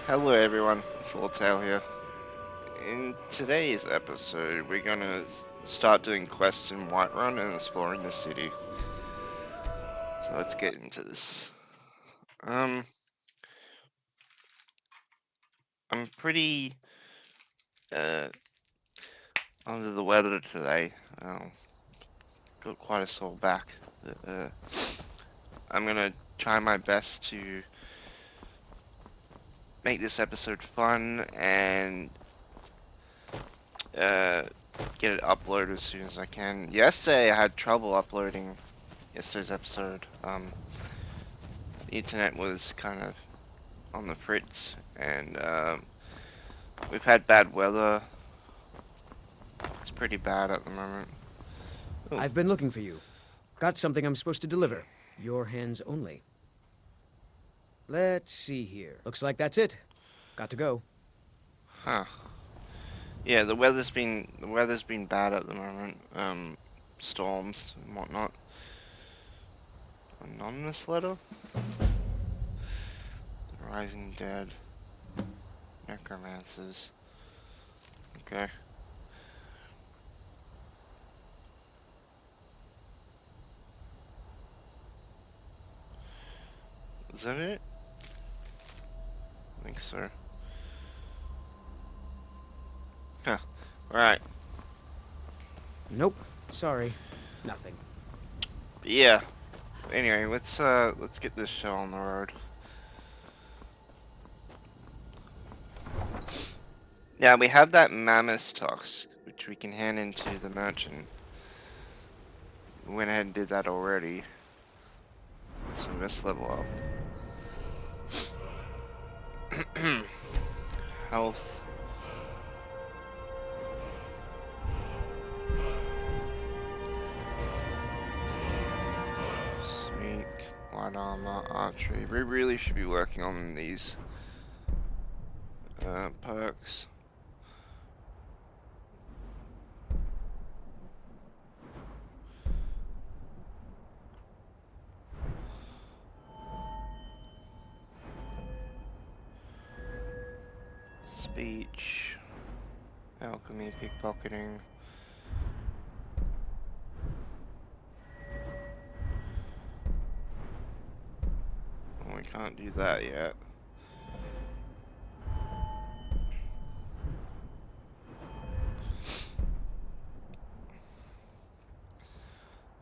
Hello everyone, it's Loretail here. In today's episode, we're gonna start doing quests in Whiterun and exploring the city. So let's get into this. Um, I'm pretty uh under the weather today. Got quite a sore back. Uh, I'm gonna try my best to make this episode fun and uh get it uploaded as soon as I can. Yesterday I had trouble uploading yesterday's episode. The internet was kind of on the fritz, and we've had bad weather. It's pretty bad at the moment. Oh, I've been looking for you. Got something I'm supposed to deliver. Your hands only. Let's see here. Looks like that's it. Got to go. huh. Yeah, the weather's been bad at the moment. Storms and whatnot. Anonymous letter. The Rising Dead. Necromancers. Okay. Is that it? I think so. Huh. Alright. Nope. Sorry. Nothing. But yeah. Anyway, let's get this show on the road. Yeah, we have that mammoth tusk, which we can hand into the merchant. We went ahead and did that already. So let's level up. Health. Sneak. Light armor. Archery. We really should be working on these perks. Speech. Alchemy. Pickpocketing. Oh, we can't do that yet.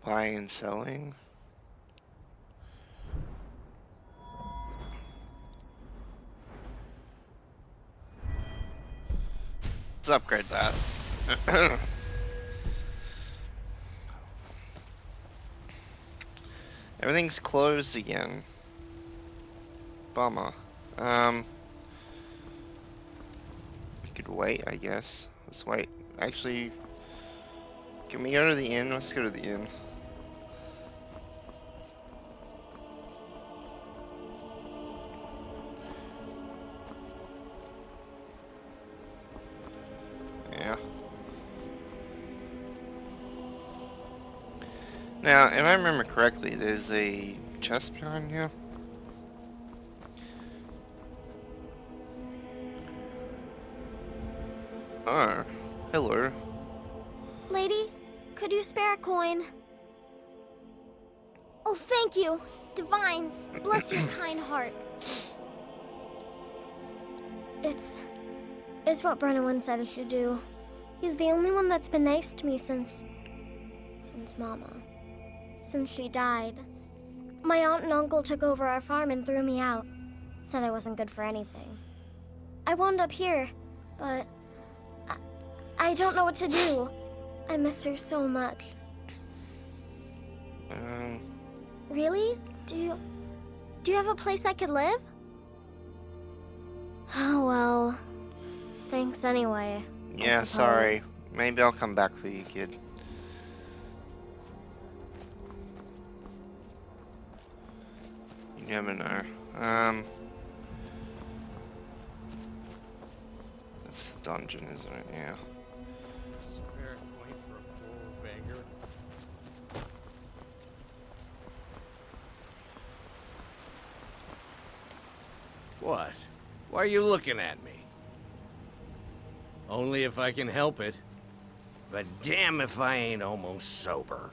Buying and selling. Let's upgrade that. Everything's closed again. Bummer. We could wait, I guess. Let's wait. Actually, can we go to the inn? Let's go to the inn. Yeah. Now, if I remember correctly, there's a chest behind here. Oh, hello. Lady, could you spare a coin? Oh, thank you. Divines, bless your kind heart. It's what Brennan said I should do. He's the only one that's been nice to me since Mama. Since she died. My aunt and uncle took over our farm and threw me out. Said I wasn't good for anything. I wound up here, but I don't know what to do. I miss her so much. Really? Do you have a place I could live? Oh, well. Thanks anyway. Yeah, sorry. Maybe I'll come back for you, kid. You never know. That's the dungeon, isn't it? Yeah. Spare a coin for a poor old beggar. What? Why are you looking at me? Only if I can help it. But damn if I ain't almost sober.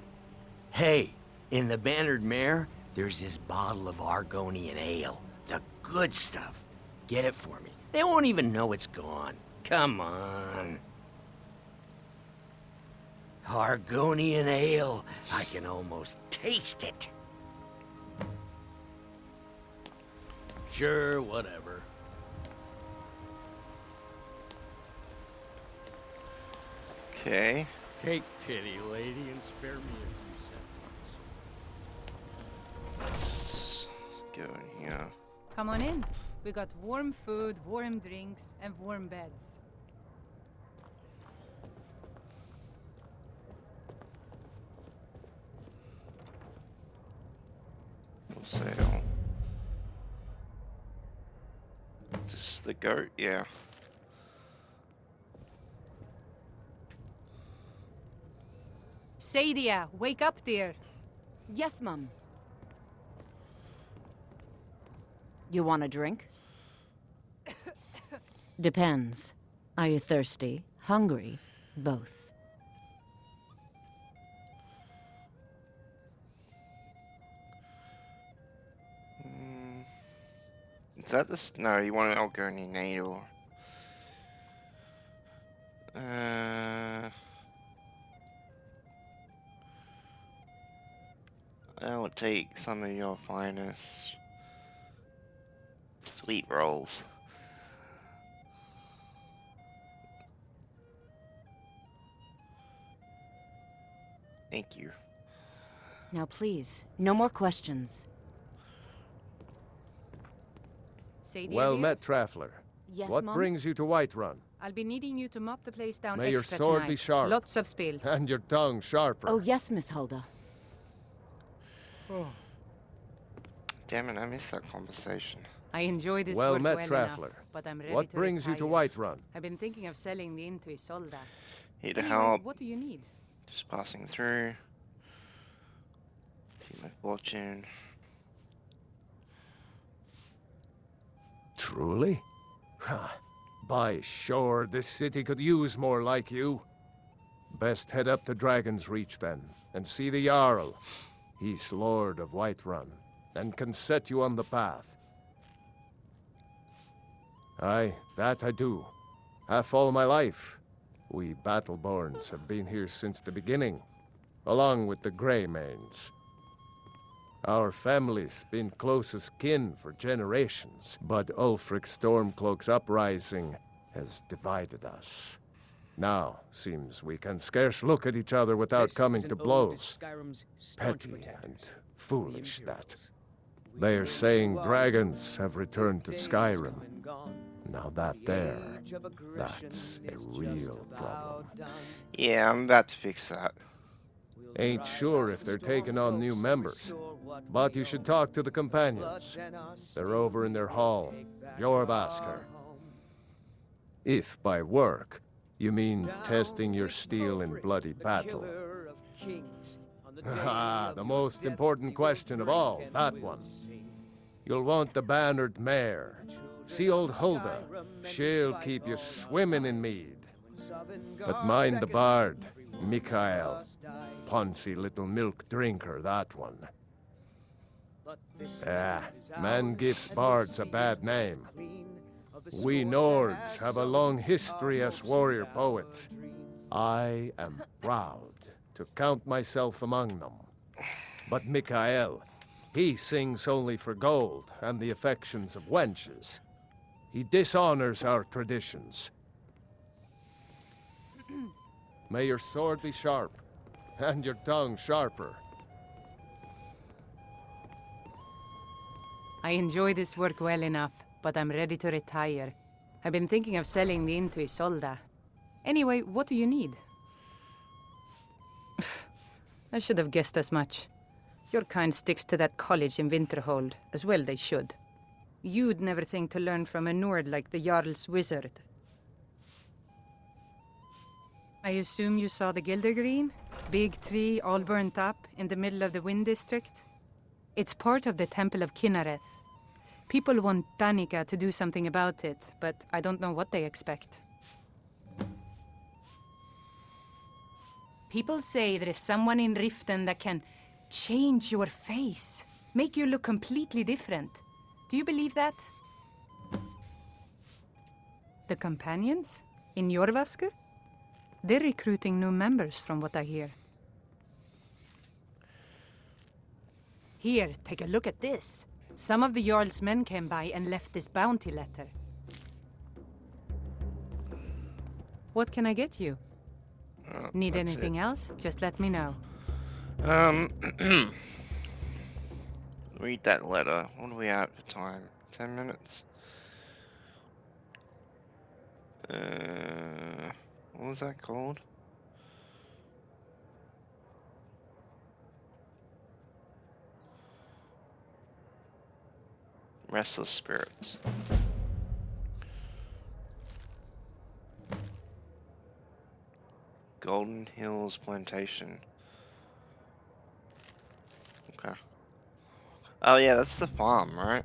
Hey, in the Bannered Mare, there's this bottle of Argonian ale. The good stuff. Get it for me. They won't even know it's gone. Come on. Argonian ale. I can almost taste it. Sure, whatever. Okay. Take pity, lady, and spare me a few Let's seconds. go in here. Come on in. We got warm food, warm drinks, and warm beds. We'll sail. Is this the goat? Yeah. Sadia, wake up, dear. Yes, Mum. You want a drink? Depends. Are you thirsty? Hungry? Both. Is that this? No, you want an Algoni needle. I will take some of your finest sweet rolls. Thank you. Now please, no more questions. Sadia, Well dear, met, Traveler. Yes, What Mum? brings you to Whiterun? I'll be needing you to mop the place down May your extra sword tonight. be sharp. Lots of spills. And your tongue sharper. Oh, yes, Miss Hulda. Damn it, I missed that conversation. I enjoy this Well work met, well Traveler. enough, but I'm ready What to brings you to retire. Whiterun? I've been thinking of selling the inn to Isolda. Need to Anyway, help. what do you need? Just passing through. See my fortune. Truly? Ha! By sure, this city could use more like you. Best head up to Dragon's Reach then, and see the Jarl. He's Lord of Whiterun, and can set you on the path. Aye, that I do. Half all my life. We Battleborns have been here since the beginning, along with the Greymanes. Our family's been closest kin for generations, but Ulfric's Stormcloak's uprising has divided us. Now, seems we can scarce look at each other without This coming is an to ode blows. Skyrim's staunch Petty protectors, and foolish the that. Imperials. We They are came saying to dragons have the returned to days Skyrim. come and gone. Now that The there, age of aggression that's a is real just problem. about done. Yeah, I'm about to fix that. We'll Ain't drive sure out if the they're taking on new Stormcloaks and members, restore what but we you should own. talk to the Blood companions. and our They're over in their steel hall. take back Your our Basker. home. If by work, you mean Down testing your with steel in Ulfric, bloody the battle. killer of kings. On the day Ah, of the your most death, important we will question of drink all, and that we'll one. sing. You'll want the bannered mare. See old Hulda. She'll keep you swimming in mead. But mind the bard, Mikael. Poncy little milk drinker, that one. Ah, man gives bards a bad name. We Nords have a long history as warrior poets. I am proud to count myself among them. But Mikael, he sings only for gold and the affections of wenches. He dishonors our traditions. May your sword be sharp, and your tongue sharper. I enjoy this work well enough, but I'm ready to retire. I've been thinking of selling the inn to Isolda. Anyway, what do you need? I should have guessed as much. Your kind sticks to that college in Winterhold, as well they should. You'd never think to learn from a Nord like the Jarl's wizard. I assume you saw the Gildergreen? Big tree, all burnt up, in the middle of the Wind District? It's part of the Temple of Kinnareth. People want Danica to do something about it, but I don't know what they expect. People say there is someone in Riften that can change your face, make you look completely different. Do you believe that? The companions? In Jorvasker? They're recruiting new members from what I hear. Here, take a look at this. Some of the Jarl's men came by and left this bounty letter. What can I get you? Need That's anything it. else? Just let me know. Read that letter. What are we at for time? 10 minutes? What was that called? Restless Spirits. Golden Hills Plantation. Okay. Oh yeah, that's the farm, right?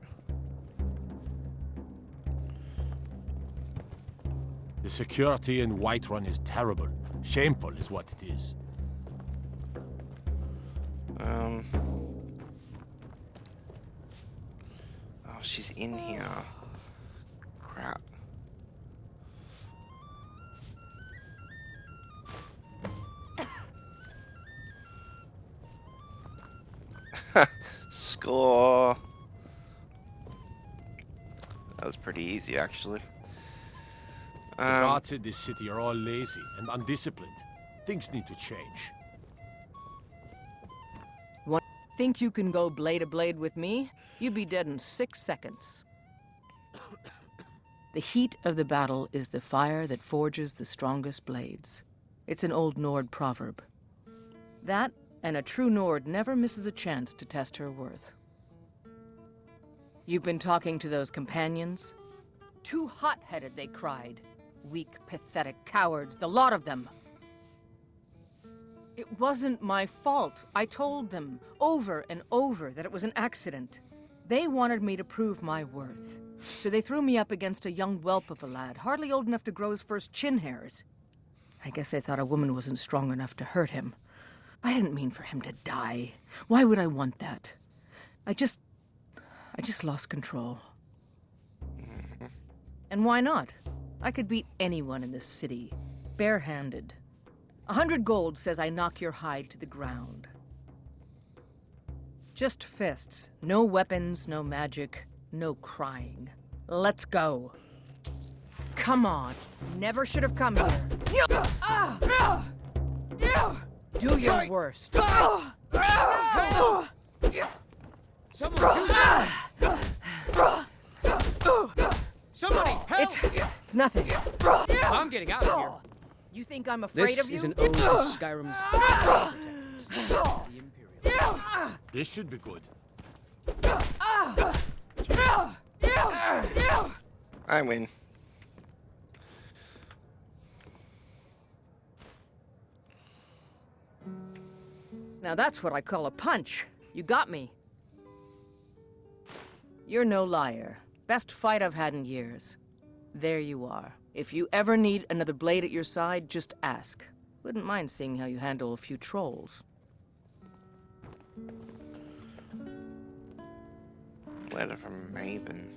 The security in Whiterun is terrible. Shameful is what it is. Oh, she's in here. Crap. Score. That was pretty easy, actually. The guards in this city are all lazy and undisciplined. Things need to change. Think you can go blade to blade with me? You'd be dead in 6 seconds. The heat of the battle is the fire that forges the strongest blades. It's an old Nord proverb. That, and a true Nord never misses a chance to test her worth. You've been talking to those companions? Too hot-headed, they cried. Weak, pathetic cowards, the lot of them. It wasn't my fault. I told them over and over that it was an accident. They wanted me to prove my worth. So they threw me up against a young whelp of a lad, hardly old enough to grow his first chin hairs. I guess they thought a woman wasn't strong enough to hurt him. I didn't mean for him to die. Why would I want that? I just lost control. And why not? I could beat anyone in this city, barehanded. 100 gold says I knock your hide to the ground. Just fists. No weapons, no magic, no crying. Let's go. Come on. Never should have come here. Do your worst. Someone do something! Somebody, help! It's nothing. I'm getting out of here. You think I'm afraid This of you? is an ode to Skyrim's protectors, the Imperial. This should be good. I win. Now that's what I call a punch. You got me. You're no liar. Best fight I've had in years. There you are. If you ever need another blade at your side, just ask. Wouldn't mind seeing how you handle a few trolls. Letter from Maven.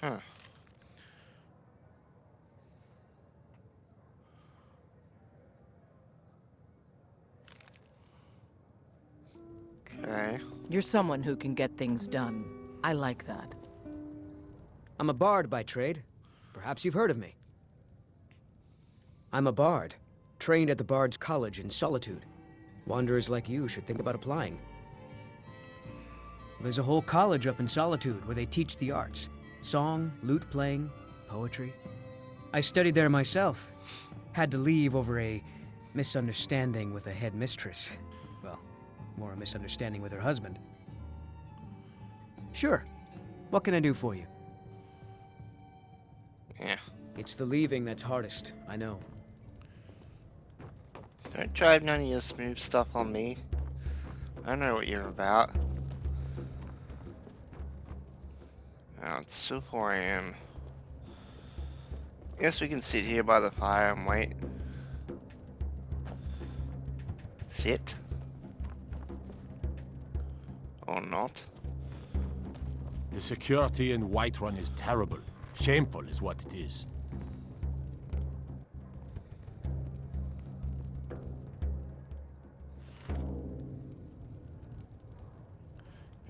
Huh. Okay. You're someone who can get things done. I like that. I'm a bard by trade. Perhaps you've heard of me. I'm a bard, trained at the Bard's College in Solitude. Wanderers like you should think about applying. There's a whole college up in Solitude where they teach the arts. Song, lute playing, poetry. I studied there myself, Had to leave over a misunderstanding with a head mistress. Well, more a misunderstanding with her husband. Sure. What can I do for you? Yeah. It's the leaving that's hardest, I know. Don't drive none of your smooth stuff on me. I know what you're about. Oh, it's so 4 a.m. Guess we can sit here by the fire and wait. Sit. Or not. The security in Whiterun is terrible. Shameful is what it is.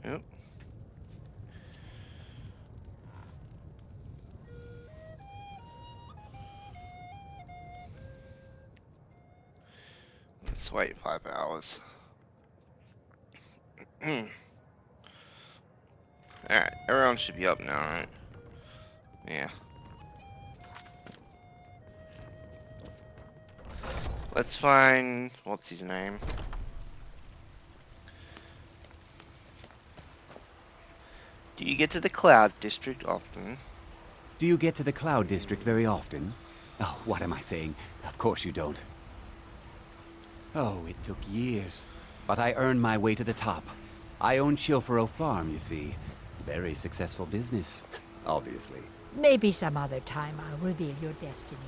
Yep. Let's wait 5 hours. Alright, everyone should be up now, right? Yeah. Let's find... what's his name? Do you get to the Cloud District often? Do you get to the Cloud District very often? Oh, what am I saying? Of course you don't. Oh, it took years. But I earned my way to the top. I own Chilfaro Farm, you see. Very successful business, obviously. Maybe some other time I'll reveal your destiny.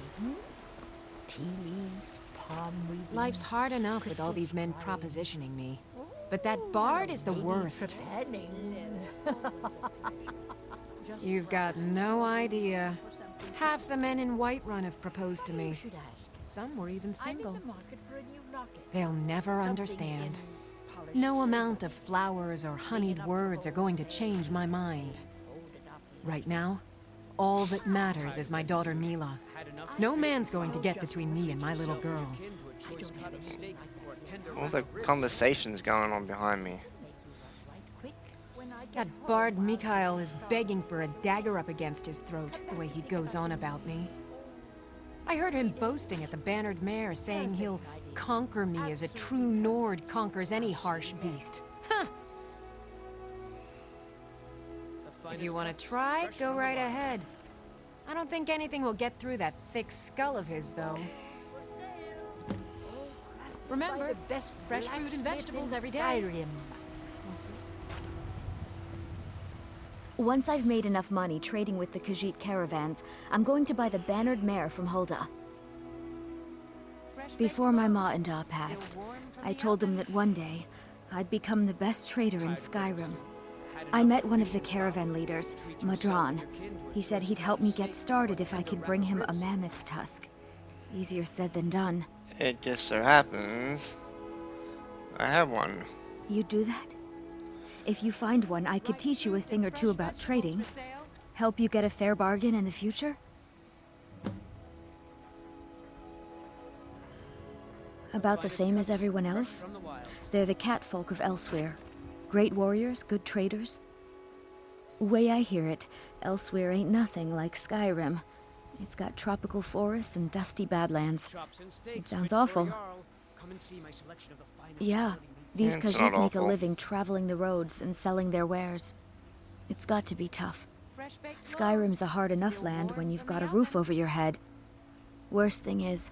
Tea leaves, palm reading. Life's hard enough with all these men propositioning me. But that bard is the worst. You've got no idea. Half the men in Whiterun have proposed to me. Some were even single. They'll never understand. No amount of flowers or honeyed words are going to change my mind. Right now, all that matters is my daughter Mila. No man's going to get between me and my little girl. All the conversations going on behind me. That bard Mikhail is begging for a dagger up against his throat, the way he goes on about me. I heard him boasting at the Bannered Mare, saying he'll conquer me as a true Nord conquers any harsh beast. Huh! If you want to try, go right ahead. I don't think anything will get through that thick skull of his, though. Remember, fresh fruit and vegetables every day. Once I've made enough money trading with the Khajiit caravans, I'm going to buy the Bannered Mare from Hulda. Before my ma and Da passed, I told them that one day, I'd become the best trader in Skyrim. I met one of the caravan leaders, Madron. He said he'd help me get started if I could bring him a mammoth's tusk. Easier said than done. It just so happens I have one. You do that? If you find one, I could teach you a thing or two about trading. Help you get a fair bargain in the future? About the same as everyone else. They're the catfolk of Elsewhere. Great warriors, good traders. Way I hear it, Elsewhere ain't nothing like Skyrim. It's got tropical forests and dusty badlands. It sounds awful. Yeah, these It's Khajiit not make a awful. living traveling the roads and selling their wares. It's got to be tough. Skyrim's a hard enough land when you've got a roof over your head. Worst thing is,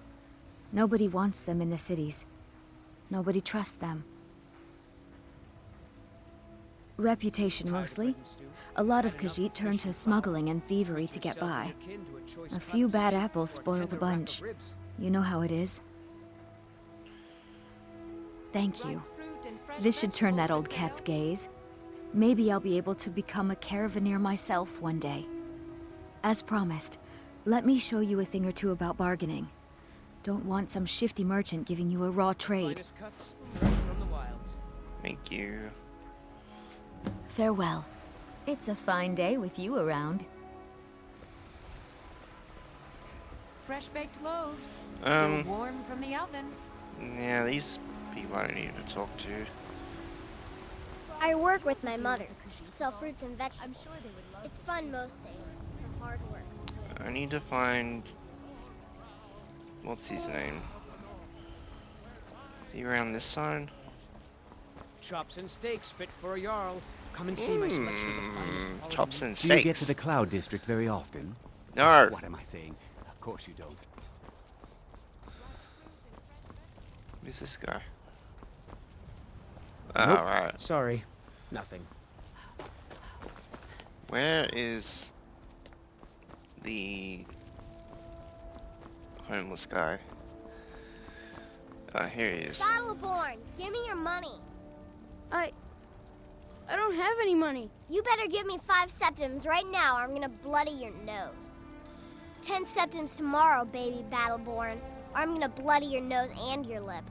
nobody wants them in the cities. Nobody trusts them. Reputation, mostly. A lot of Khajiit turn to smuggling and thievery to get by. A few bad apples spoil the bunch. You know how it is. Thank you. This should turn that old cat's gaze. Maybe I'll be able to become a caravaneer myself one day. As promised, let me show you a thing or two about bargaining. Don't want some shifty merchant giving you a raw trade. Thank you. Farewell. It's a fine day with you around. Fresh baked loaves, Um, still warm from the oven. Yeah, these people I need to talk to. I work with my mother. Sell fruits and vegetables. It's fun most days. The hard work. I need to find What's his name? Is he around this side? Chops and steaks fit for a jarl. Come and see my selection of the finest quality Chops and meats. Do you steaks. get to the Cloud District very often? No. What am I saying? Of course you don't. Who's this guy? Nope. Alright. Sorry. Nothing. Where is the homeless guy? Here he is. Battleborn, give me your money. I don't have any money. You better give me 5 septims right now or I'm gonna bloody your nose. 10 septims tomorrow, baby Battleborn, or I'm gonna bloody your nose and your lip.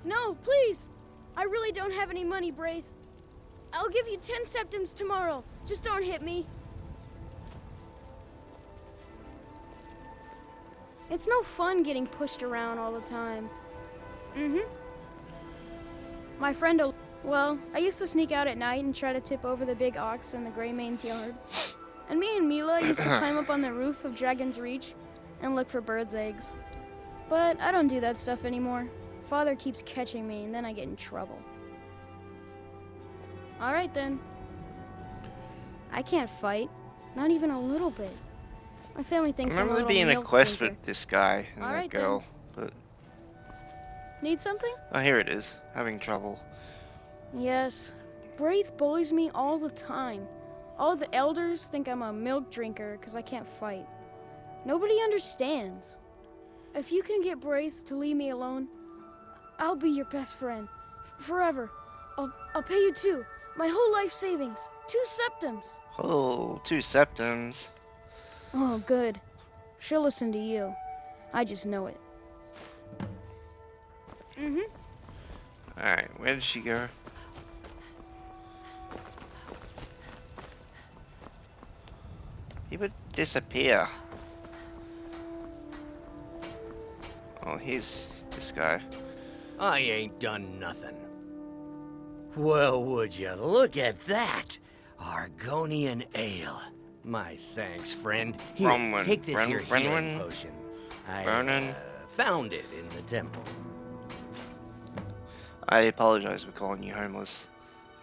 No, please. I really don't have any money, Braith. I'll give you 10 septims tomorrow. Just don't hit me. It's no fun getting pushed around all the time. My friend, well, I used to sneak out at night and try to tip over the big ox in the Greymane's yard. And me and Mila used to climb up on the roof of Dragon's Reach and look for birds' eggs. But I don't do that stuff anymore. Father keeps catching me and then I get in trouble. All right then. I can't fight. Not even a little bit. My family thinks I I'm a remember little there being a milk quest drinker. with this guy and All that right, girl, but Need something? oh, here it is. Having trouble. Yes. Braith bullies me all the time. All the elders think I'm a milk drinker because I can't fight. Nobody understands. If you can get Braith to leave me alone, I'll be your best friend. Forever. I'll pay you 2. My whole life savings. 2 septims. Oh, 2 septims. Oh, good. She'll listen to you. I just know it. Alright, where did she go? He would disappear. Oh, here's this guy. I ain't done nothing. Well, would you look at that? Argonian ale. My thanks, friend. Here, Bronwyn. take this here Bronwyn? healing potion. I Vernon? found it in the temple. I apologize for calling you homeless.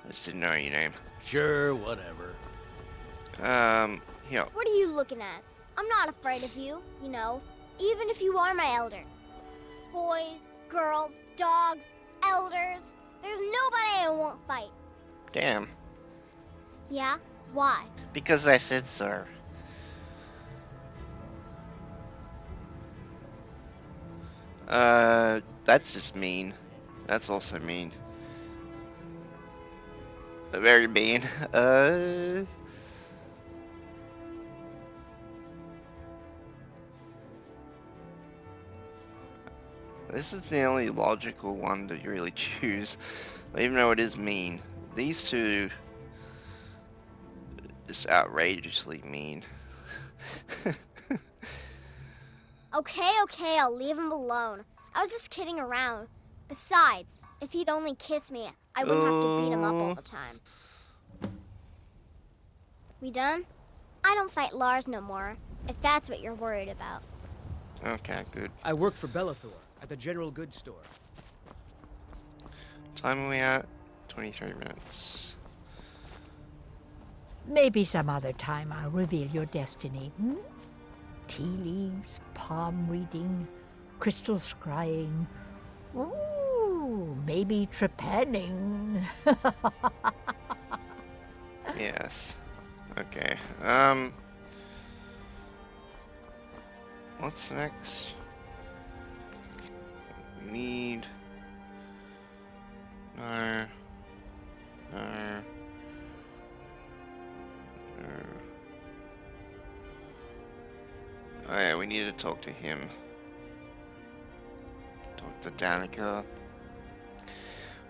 I just didn't know your name. Sure, whatever. Here. What are you looking at? I'm not afraid of you, you know, even if you are my elder. Boys, girls, dogs, elders, there's nobody I won't fight. Damn. Yeah? Why? Because I said so. That's just mean. That's also mean. Very mean. This is the only logical one to really choose, even though it is mean. These two, just outrageously mean. Okay, I'll leave him alone. I was just kidding around. Besides, if he'd only kiss me, I wouldn't have to beat him up all the time. We done? I don't fight Lars no more, if that's what you're worried about. Okay, good. I work for Bellathor at the general goods store. Time are we at? 23 minutes. Maybe some other time I'll reveal your destiny. Tea leaves, palm reading, crystal scrying. Ooh, maybe trepanning. Yes. Okay. What's next? We need... No. No. No. Oh yeah, we need to talk to him. Talk to Danica.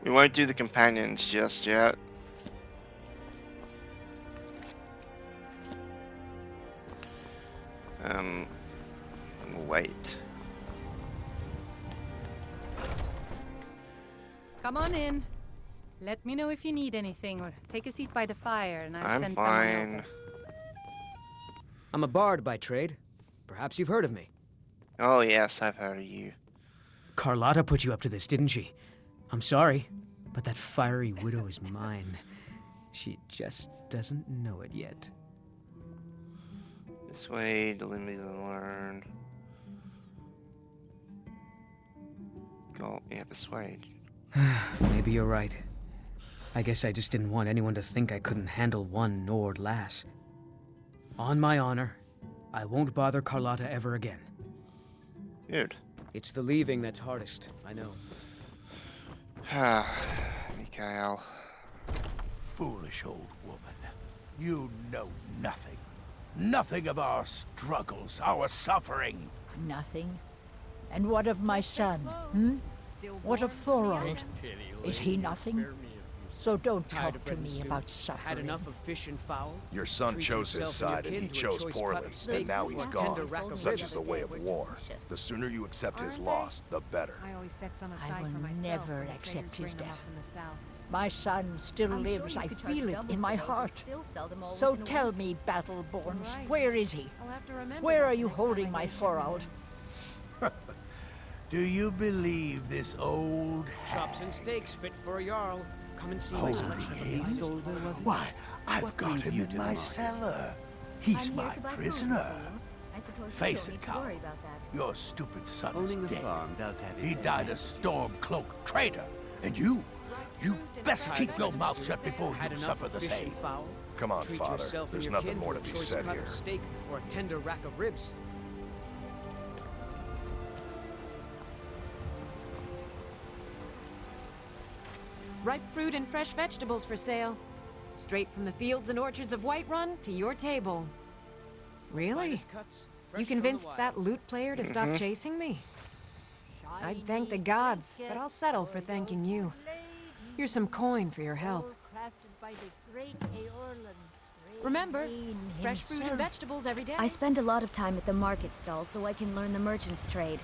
We won't do the companions just yet. We'll wait. Come on in. Let me know if you need anything, or take a seat by the fire, and I'll I'm send someone fine. over. I'm a bard by trade. Perhaps you've heard of me. Oh, yes, I've heard of you. Carlotta put you up to this, didn't she? I'm sorry, but that fiery widow is mine. She just doesn't know it yet. This way, to limit the learn. Go, yeah, persuade. Maybe you're right. I guess I just didn't want anyone to think I couldn't handle one Nord lass. On my honor, I won't bother Carlotta ever again. Good. It's the leaving that's hardest, I know. Mikhail. Foolish old woman. You know nothing. Nothing of our struggles, our suffering. Nothing. And what of my son? What of Thorold? Is he nothing? So don't talk to me about suffering. Had enough of fish and fowl? Your son chose his side and he chose poorly, and now he's gone. Such is the way of war. The sooner you accept his loss, the better. I always set some aside I will for myself never when the accept traders his bring them up death. from the south. My son still lives. I feel it in my heart. So tell me, Battleborns, where is he? I'll have to remember Where that are you next time holding I my go Thorold? Do you believe this old Chops and steaks fit for a jarl. Come and see my Holy selection of the finest. Hazel? Why, I've got him in my cellar. He's my prisoner. Face it, Cal. Your stupid son is Owning the dead. farm does have its He died a storm-cloaked traitor. And you best keep your mouth shut before Had you enough suffer of the fish same. and fowl? Come on, Treat Father. yourself and There's your nothing kin more to to a be choice said cut here. of steak or a tender rack of ribs. Ripe fruit and fresh vegetables for sale. Straight from the fields and orchards of Whiterun to your table. Really? Finest cuts, fresh You from convinced the that wilds. loot player to stop chasing me? I'd thank the gods, but I'll settle for thanking you. Here's some coin for your help. Remember, fresh fruit and vegetables every day. I spend a lot of time at the market stall so I can learn the merchant's trade.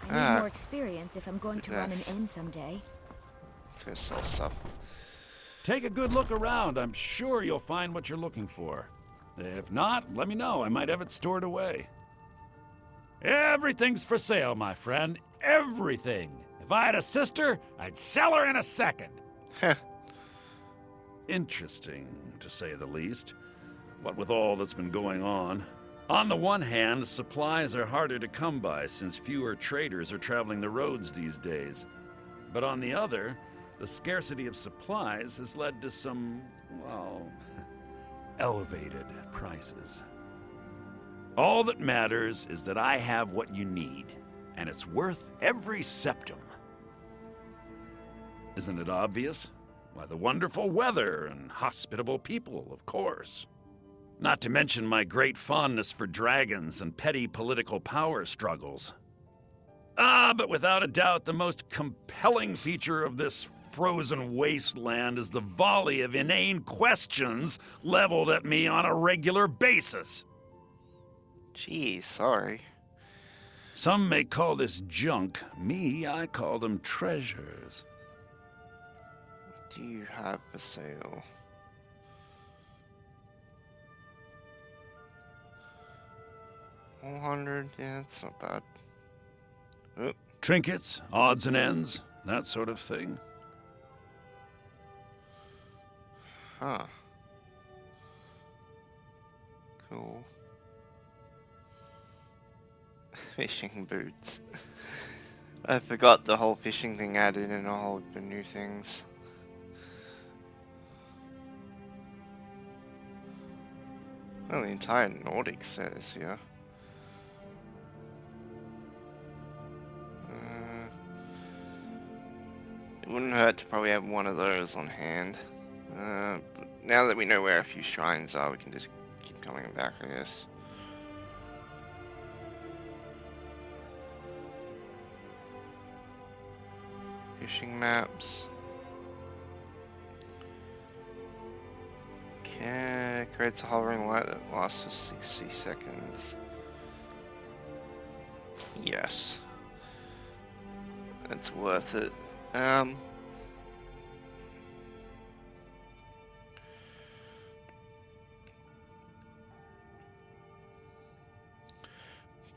I need more experience if I'm going to run an inn someday. Let's go sell stuff. Take a good look around. I'm sure you'll find what you're looking for. If not, let me know. I might have it stored away. Everything's for sale, my friend. Everything. If I had a sister, I'd sell her in a second. Interesting, to say the least. What with all that's been going on. On the one hand, supplies are harder to come by since fewer traders are traveling the roads these days. But on the other, the scarcity of supplies has led to some, well, elevated prices. All that matters is that I have what you need, and it's worth every septum. Isn't it obvious? Why, the wonderful weather and hospitable people, of course. Not to mention my great fondness for dragons and petty political power struggles. But without a doubt, the most compelling feature of this frozen wasteland is the volley of inane questions leveled at me on a regular basis. Geez, sorry. Some may call this junk. Me, I call them treasures. What do you have for sale? $100, yeah, it's not bad. Oh. Trinkets, odds and ends, that sort of thing. Huh. Cool. Fishing boots. I forgot the whole fishing thing added in all of the new things. Well, the entire Nordic set is here. It wouldn't hurt to probably have one of those on hand. But now that we know where a few shrines are, we can just keep coming back, I guess. Fishing maps. Okay, creates a hovering light that lasts for 60 seconds. Yes. That's worth it.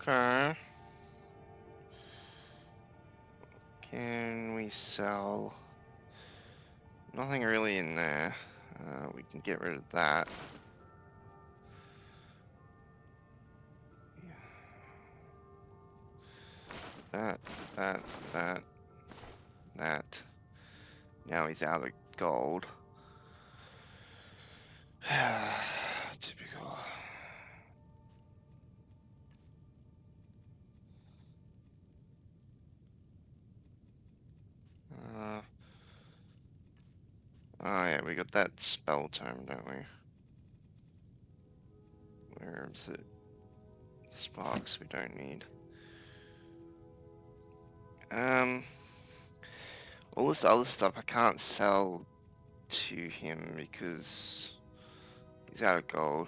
Okay. Can we sell? Nothing really in there. We can get rid of that. That. Now he's out of gold. Typical. Oh yeah, we got that spell tome, don't we? Where is it? Sparks we don't need. All this other stuff I can't sell to him because he's out of gold.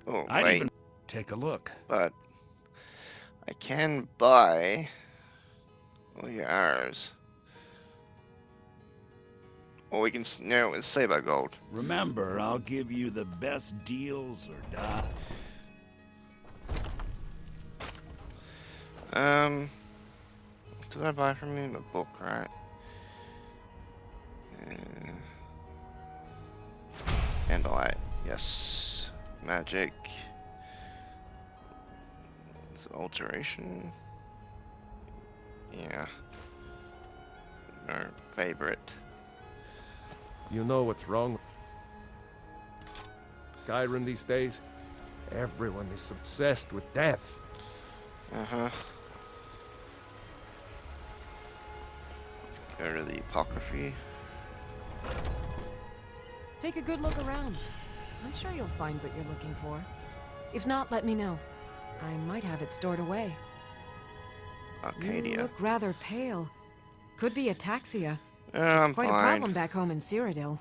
Oh, I'd wait. even take a look. But I can buy all your arrows. Or we can, no, let's save our gold. Remember, I'll give you the best deals or die. What did I buy from him? A book, right? Candlelight, yes. Magic. It's alteration. Yeah. No favorite. You know what's wrong? Skyrim these days? Everyone is obsessed with death. Uh-huh. Go to the Apocryphy. Take a good look around. I'm sure you'll find what you're looking for. If not, let me know. I might have it stored away. Arcadia. You look rather pale. Could be ataxia. I'm it's quite fine. a problem back home in Cyrodiil.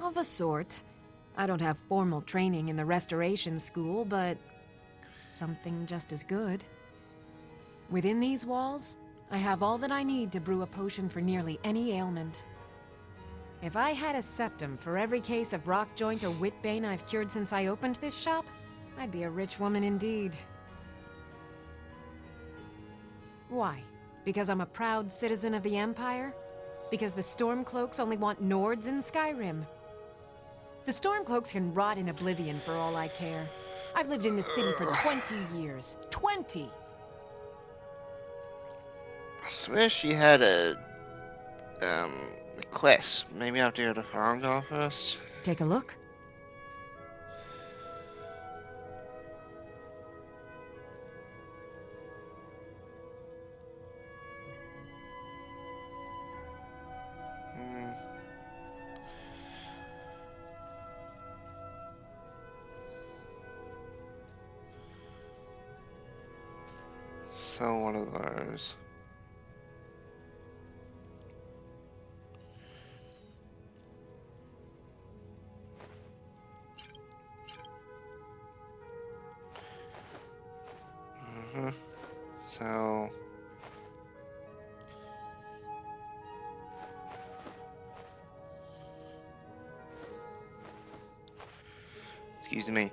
Of a sort. I don't have formal training in the restoration school, but something just as good. Within these walls, I have all that I need to brew a potion for nearly any ailment. If I had a septum for every case of rock joint or whitbane I've cured since I opened this shop, I'd be a rich woman indeed. Why? Because I'm a proud citizen of the Empire? Because the Stormcloaks only want Nords in Skyrim? The Stormcloaks can rot in oblivion for all I care. I've lived in the city for 20 years. 20! I swear she had a quest. Maybe I have to go to Farangar first. Take a look. Sell one of those. So excuse me.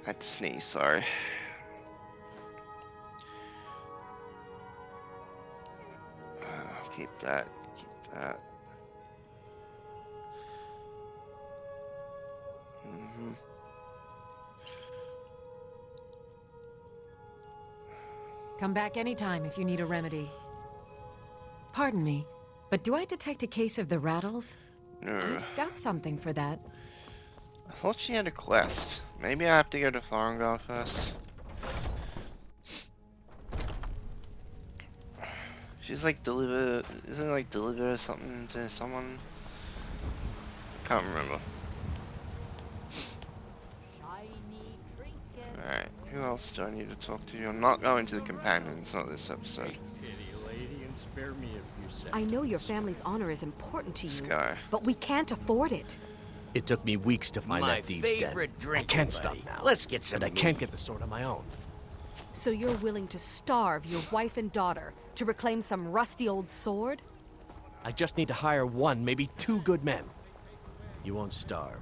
I had to sneeze, sorry. Keep that, keep that. Come back anytime if you need a remedy. Pardon me, but do I detect a case of the rattles? No. I've got something for that. I thought she had a quest. Maybe I have to go to Farangar first. She's like isn't it like deliver something to someone? Can't remember. Alright, who else do I need to talk to? I'm not going to the companions, not this episode. I know your family's honor is important to you, Sky. but we can't afford it. It took me weeks to find that thieves' den. I can't stop now. Let's get some. And I can't get the sword on my own. So you're willing to starve your wife and daughter to reclaim some rusty old sword? I just need to hire one, maybe two good men. You won't starve.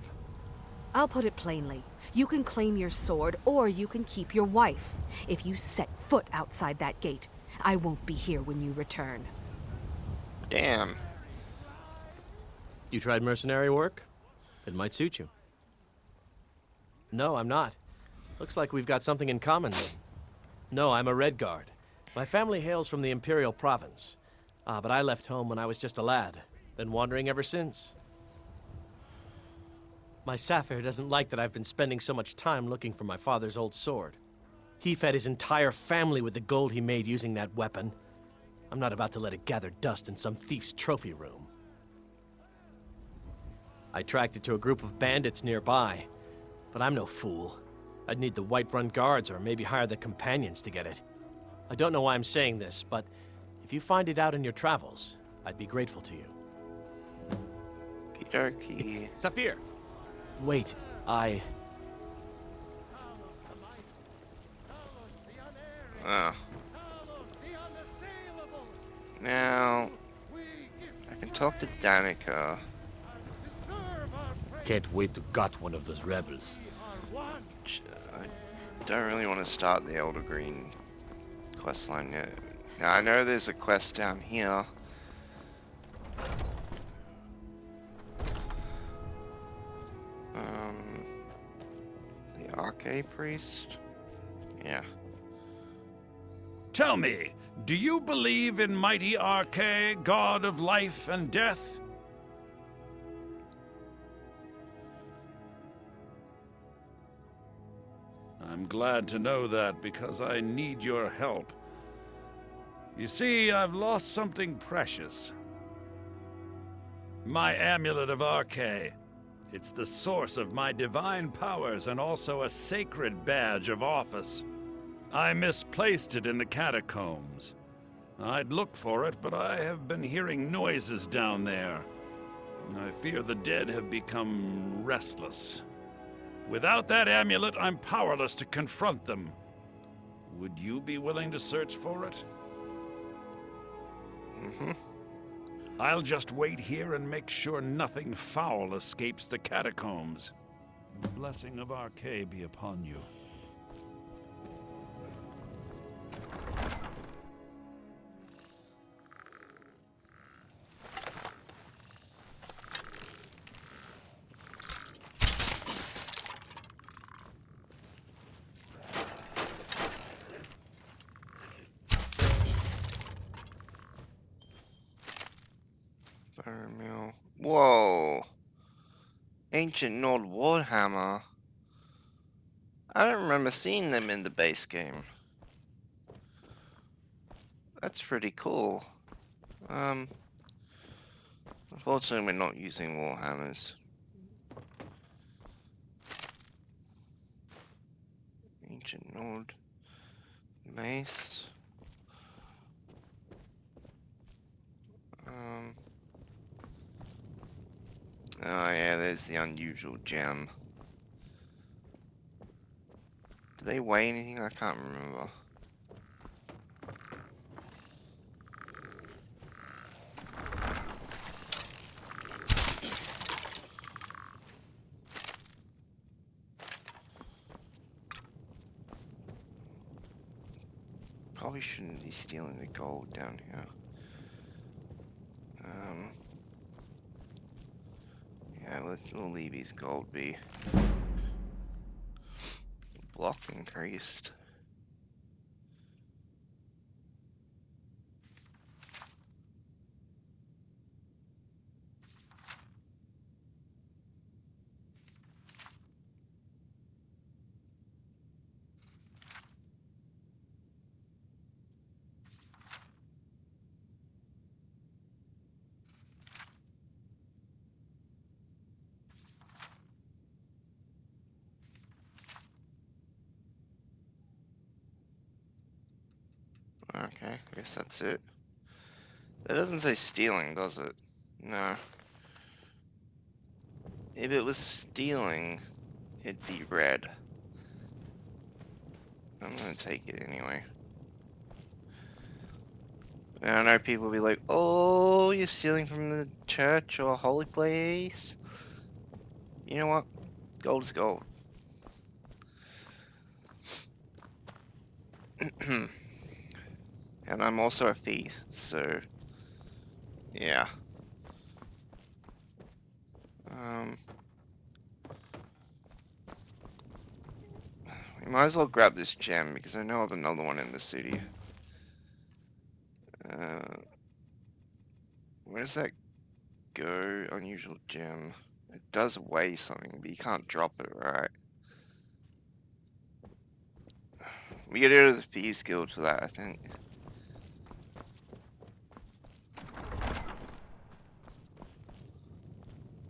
I'll put it plainly. You can claim your sword, or you can keep your wife. If you set foot outside that gate, I won't be here when you return. Damn. You tried mercenary work? It might suit you. No, I'm not. Looks like we've got something in common then. No, I'm a Red Guard. My family hails from the Imperial Province. But I left home when I was just a lad. Been wandering ever since. My Sapphire doesn't like that I've been spending so much time looking for my father's old sword. He fed his entire family with the gold he made using that weapon. I'm not about to let it gather dust in some thief's trophy room. I tracked it to a group of bandits nearby, but I'm no fool. I'd need the Whiterun guards or maybe hire the companions to get it. I don't know why I'm saying this, but if you find it out in your travels, I'd be grateful to you. Okie Saphir! Wait, I... Oh. Now, I can talk to Danica. Can't wait to gut one of those rebels. I don't really want to start the Elder Green questline yet. Now, I know there's a quest down here. The Arcade Priest? Yeah. Tell me, do you believe in mighty Arche, god of life and death? I'm glad to know that because I need your help. You see, I've lost something precious. My amulet of Arche. It's the source of my divine powers and also a sacred badge of office. I misplaced it in the catacombs. I'd look for it, but I have been hearing noises down there. I fear the dead have become restless. Without that amulet, I'm powerless to confront them. Would you be willing to search for it? Mm-hmm. I'll just wait here and make sure nothing foul escapes the catacombs. The blessing of Arche be upon you. Mill. Whoa. Ancient Nord Warhammer. I don't remember seeing them in the base game. That's pretty cool. Unfortunately we're not using Warhammers. Ancient Nord Mace. Oh yeah, there's the unusual gem. Do they weigh anything? I can't remember. Probably shouldn't be stealing the gold down here. Yeah, we'll leave his gold be. Block increased. Okay, I guess that's it. That doesn't say stealing, does it? No. If it was stealing, it'd be red. I'm gonna take it anyway. And I know people will be like, oh, you're stealing from the church or holy place. You know what? Gold is gold. And I'm also a thief, so yeah. We might as well grab this gem because I know of another one in the city. Where does that go? Unusual gem. It does weigh something, but you can't drop it, right? We get rid of the Thieves Guild for that, I think.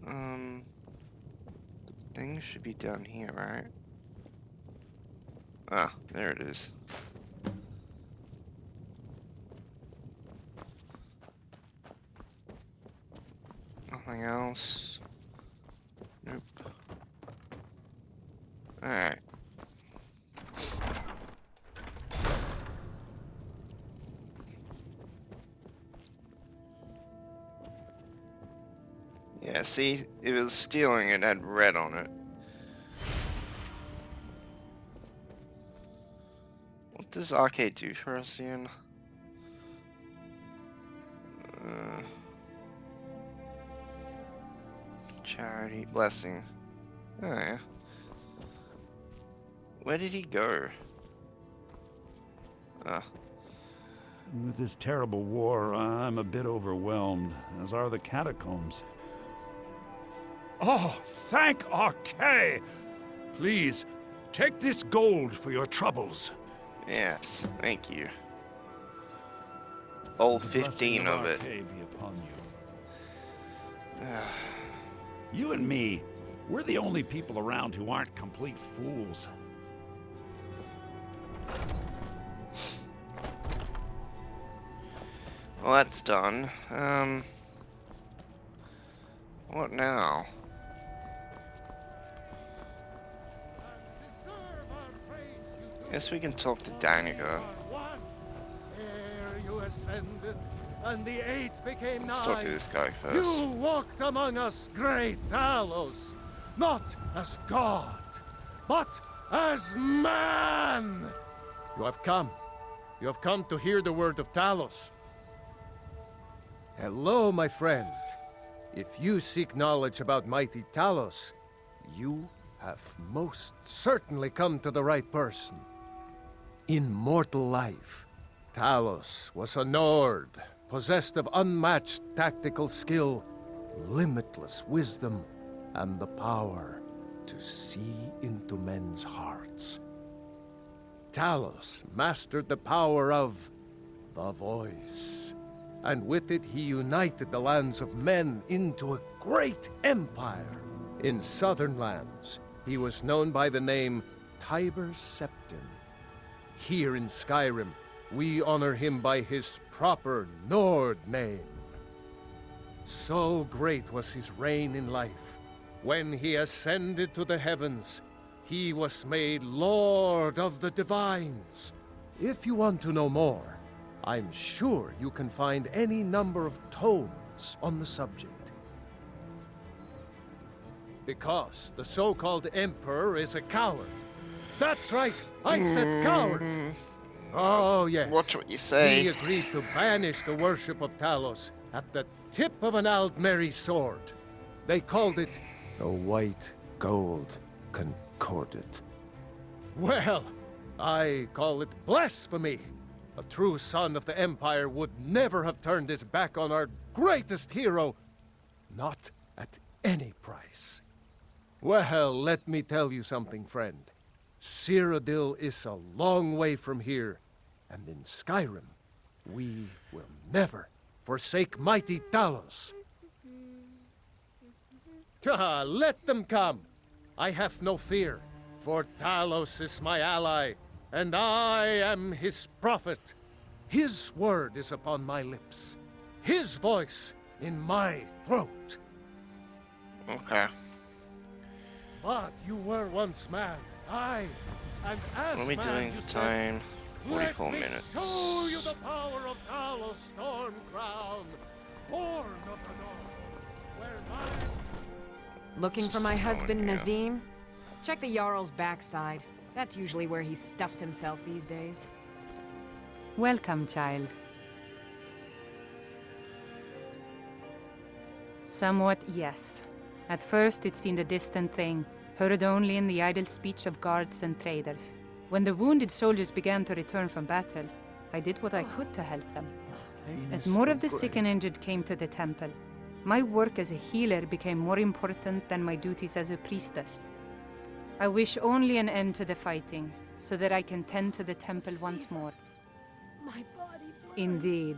The thing should be down here, right? Ah, there it is. Nothing else. Nope. Alright. Yeah, see, it was stealing, it had red on it. What does arcade do for us, Ian? Charity, blessing. Oh yeah. Where did he go? With this terrible war, I'm a bit overwhelmed, as are the catacombs. Oh, thank Archay! Please, take this gold for your troubles. Yes, thank you. All 15 of it. Be upon you. You and me, we're the only people around who aren't complete fools. Well, that's done. What now? Guess we can talk to Danica. Ere you ascended, and the eight became Let's nine. talk to this guy first. You walked among us, great Talos, not as God, but as man. You have come. You have come to hear the word of Talos. Hello, my friend. If you seek knowledge about mighty Talos, you have most certainly come to the right person. In mortal life, Talos was a Nord, possessed of unmatched tactical skill, limitless wisdom, and the power to see into men's hearts. Talos mastered the power of the voice, and with it he united the lands of men into a great empire. In southern lands, he was known by the name Tiber Septim. Here in Skyrim, we honor him by his proper Nord name. So great was his reign in life, when he ascended to the heavens, he was made Lord of the Divines. If you want to know more, I'm sure you can find any number of tomes on the subject. Because the so-called Emperor is a coward. That's right, I said coward. Oh, yes. Watch what you say. He agreed to banish the worship of Talos at the tip of an Aldmeri sword. They called it the White Gold Concordat. Well, I call it blasphemy. A true son of the Empire would never have turned his back on our greatest hero. Not at any price. Well, let me tell you something, friend. Cyrodiil is a long way from here, and in Skyrim, we will never forsake mighty Talos. Let them come. I have no fear, for Talos is my ally, and I am his prophet. His word is upon my lips, his voice in my throat. Okay. But you were once man, aye, and as What are we man doing? you said, Time 44 "Let me minutes. show you the power of Talos Storm Crown, born of the North, where mine..." Looking for my husband, Nazim? Check the Jarl's backside. That's usually where he stuffs himself these days. Welcome, child. Somewhat, yes. At first it seemed a distant thing, heard only in the idle speech of guards and traders. When the wounded soldiers began to return from battle, I did what I could to help them. As more of the sick and injured came to the temple, my work as a healer became more important than my duties as a priestess. I wish only an end to the fighting, so that I can tend to the temple once more. My body burns. Indeed.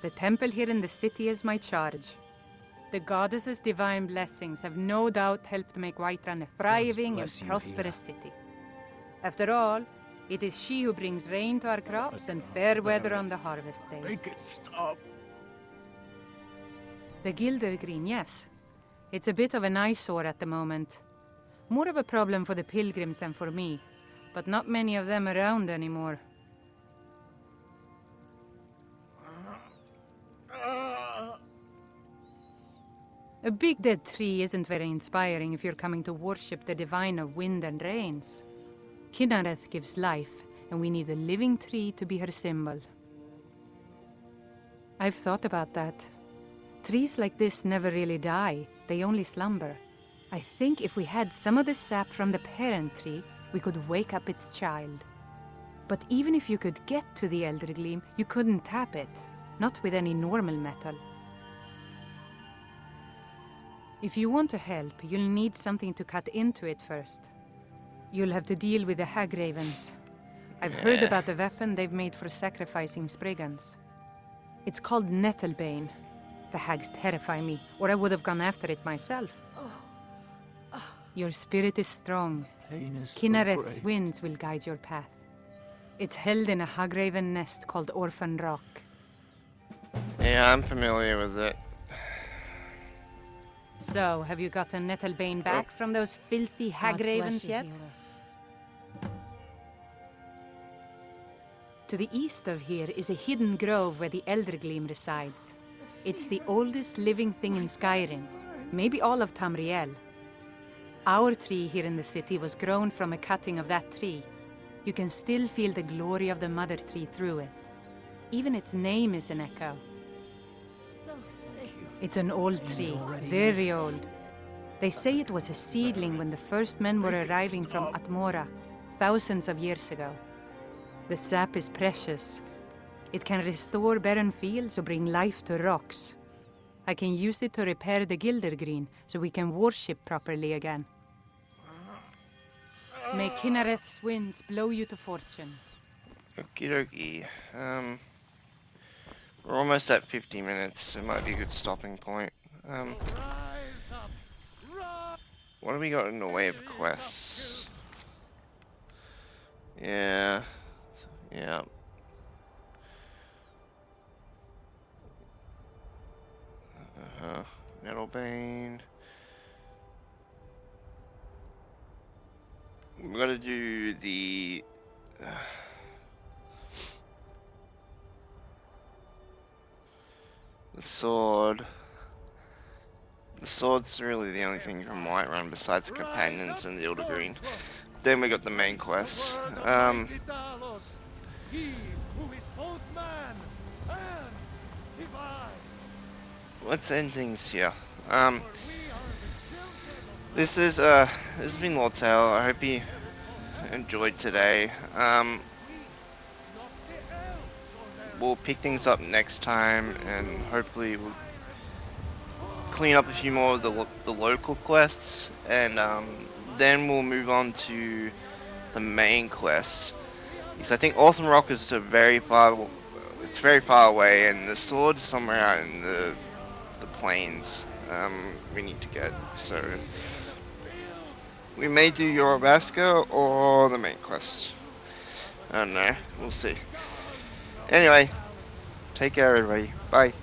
The temple here in the city is my charge. The goddess's divine blessings have no doubt helped make Whiterun a thriving and prosperous city. After all, it is she who brings rain to our crops and fair weather on the harvest days. Make it stop. The Gilder Green, yes. It's a bit of an eyesore at the moment. More of a problem for the pilgrims than for me, but not many of them around anymore. A big dead tree isn't very inspiring if you're coming to worship the divine of wind and rains. Kynareth gives life, and we need a living tree to be her symbol. I've thought about that. Trees like this never really die, they only slumber. I think if we had some of the sap from the parent tree, we could wake up its child. But even if you could get to the Elder Gleam, you couldn't tap it, not with any normal metal. If you want to help, you'll need something to cut into it first. You'll have to deal with the hag ravens. I've heard about the weapon they've made for sacrificing Spriggans. It's called Nettlebane. The hags terrify me, or I would have gone after it myself. Your spirit is strong. Kynareth's winds will guide your path. It's held in a hagraven nest called Orphan Rock. Yeah, I'm familiar with it. So, have you gotten Nettlebane back from those filthy hagravens yet? To the east of here is a hidden grove where the Elder Gleam resides. It's the oldest living thing in Skyrim, maybe all of Tamriel. Our tree here in the city was grown from a cutting of that tree. You can still feel the glory of the mother tree through it. Even its name is an echo. It's an old tree, very old. They say it was a seedling when the first men were arriving from Atmora, thousands of years ago. The sap is precious. It can restore barren fields or bring life to rocks. I can use it to repair the Gilder Green so we can worship properly again. May Kynareth's winds blow you to fortune. Okie dokie. We're almost at 50 minutes. It might be a good stopping point. What have we got in the way of quests? Yeah. Nettlebane. We gotta do the sword. The sword's really the only thing from Whiterun besides companions and the Elder Green. Then we got the main quest. Let's end things here. This has been Loretail. I hope you enjoyed today. We'll pick things up next time, and hopefully we'll clean up a few more of the local quests, and then we'll move on to the main quest. Because I think Orphan Rock is very far away, and the sword's somewhere out in the plains. We need to get, so we may do Yorobasca or the main quest. I don't know. We'll see. Anyway, take care, everybody. Bye.